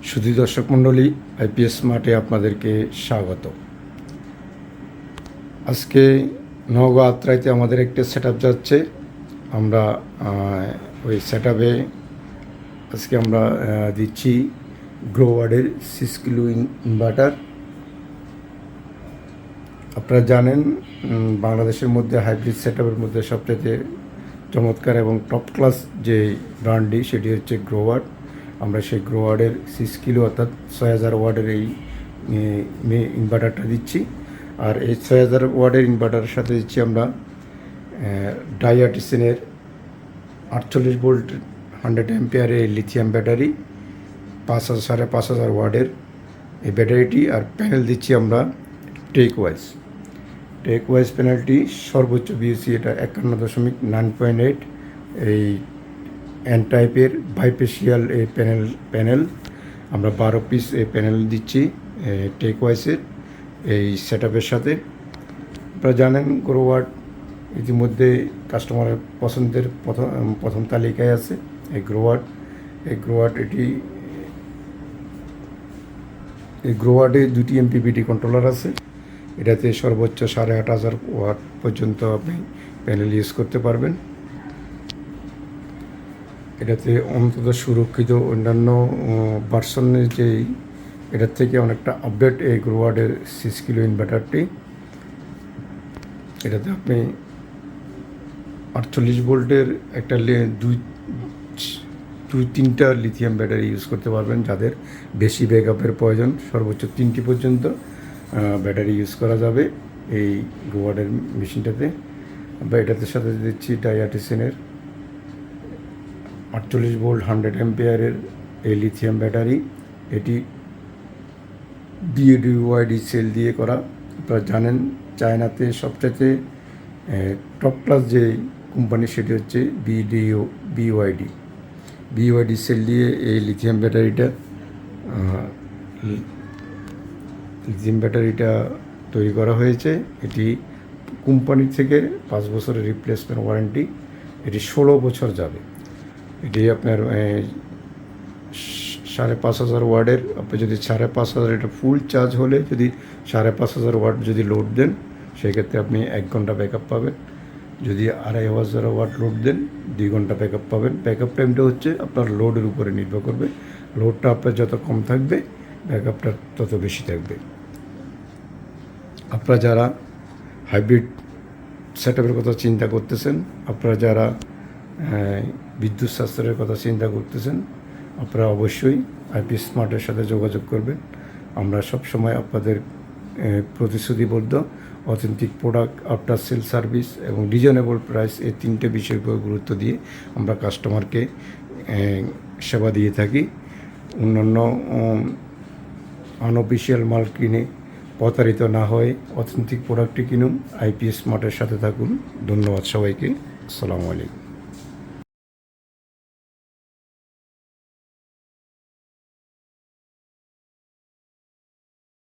সুধী দর্শক মণ্ডলী, আইপিএস মাঠে আপনাদেরকে স্বাগত। আজকে নওগাঁ আত্রাইতে আমাদের একটা সেট আপ যাচ্ছে। আমরা ওই সেট আপে আজকে আমরা দিচ্ছি গ্রোওয়ার্ডের 6 কিলো ইনভার্টার। আপনারা জানেন বাংলাদেশের মধ্যে হাইব্রিড সেট আপের মধ্যে সবচেয়ে চমৎকার এবং টপ ক্লাস যে ব্র্যান্ডটি সেটি হচ্ছে গ্রোওয়ার্ড। আমরা সেই গ্রোওয়ার্ডের 6 কিলো অর্থাৎ 6000 ওয়াটের এই ইনভার্টারটা দিচ্ছি। আর এই 6000 ওয়াটের ইনভার্টারের সাথে দিচ্ছি আমরা ডাইআরটিসেনের 48 ভোল্ট 100 অ্যাম্পিয়ারের এই লিথিয়াম ব্যাটারি, 5500 ওয়াটের এই ব্যাটারিটি। আর প্যানেল দিচ্ছি আমরা টেকওয়াইজ প্যানেলটি সর্বোচ্চ বিএসসি, এটা 51.9.8 এই এন টাইপের বাইফেসিয়াল এই প্যানেল আমরা 12 পিস এই প্যানেল দিচ্ছি টেকওয়াইজের এই সেট আপের সাথে। আপনারা জানেন গ্রোওয়ার্ড ইতিমধ্যে কাস্টমারের পছন্দের প্রথম তালিকায় আছে এই গ্রোওয়ার্ড। এই গ্রোওয়ার্ডে 2টি এমপিপিটি কন্ট্রোলার আছে। এটাতে সর্বোচ্চ 8500 ওয়াট পর্যন্ত আপনি প্যানেল ইউজ করতে পারবেন। এটাতে অন্তত সুরক্ষিত অন্যান্য ভার্সনের যেই এটার থেকে অনেকটা আপডেট এই গ্রোওয়ার্ডের 6 কিলো ইনভার্টারটি। এটাতে আপনি 48 ভোল্টের একটা দুই তিনটা লিথিয়াম ব্যাটারি ইউজ করতে পারবেন। যাদের বেশি ব্যাকআপের প্রয়োজন, সর্বোচ্চ 3টি পর্যন্ত ব্যাটারি ইউজ করা যাবে এই গ্রোওয়ার্ডের মেশিনটাতে। আমরা এটাতে সাথে দিচ্ছি ডাইআরটিসেনের 48 ভোল্ট 100 অ্যাম্পিয়ারের এই লিথিয়াম ব্যাটারি। এটি বিওয়াইডি সেল দিয়ে করা। আপনারা জানেন চায়নাতে সবচেয়ে টপ ক্লাস যে কোম্পানি সেটি হচ্ছে বিওয়াইডি সেল দিয়ে এই লিথিয়াম ব্যাটারিটা তৈরি করা হয়েছে। এটি কোম্পানি থেকে 5 বছরের রিপ্লেসমেন্ট ওয়ারেন্টি, এটি 16 বছর যাবে। এটি আপনার 5500 ওয়াটের। আপনি যদি 5500 এটা ফুল চার্জ হলে যদি 5500 ওয়াট যদি লোড দেন, সেক্ষেত্রে আপনি 1 ঘন্টা ব্যাকআপ পাবেন। যদি 2500 ওয়াট লোড দেন 2 ঘন্টা ব্যাকআপ পাবেন। ব্যাকআপ টাইমটা হচ্ছে আপনার লোডের উপরে নির্ভর করবে। লোডটা আপনার যত কম থাকবে ব্যাকআপটা তত বেশি থাকবে। আপনারা যারা হাইব্রিড সেট আপের কথা চিন্তা করতেছেন, আপনারা যারা বিদ্যুৎ সাশ্রয়ের কথা চিন্তা করতেছেন, আপনারা অবশ্যই আইপিএস স্মার্টের সাথে যোগাযোগ করবেন। আমরা সবসময় আপনাদের প্রতিশ্রুতিবদ্ধ authentic product, after sale service এবং রিজনেবল প্রাইস, এই 3টে বিষয়ের উপর গুরুত্ব দিয়ে আমরা কাস্টমারকে সেবা দিয়ে থাকি। অন্যান্য আনঅফিসিয়াল মাল কিনে প্রতারিত না হয়ে অথেন্টিক প্রোডাক্টটি কিনুন, আইপিএস স্মার্টের সাথে থাকুন। ধন্যবাদ সবাইকে। আসসালামু আলাইকুম।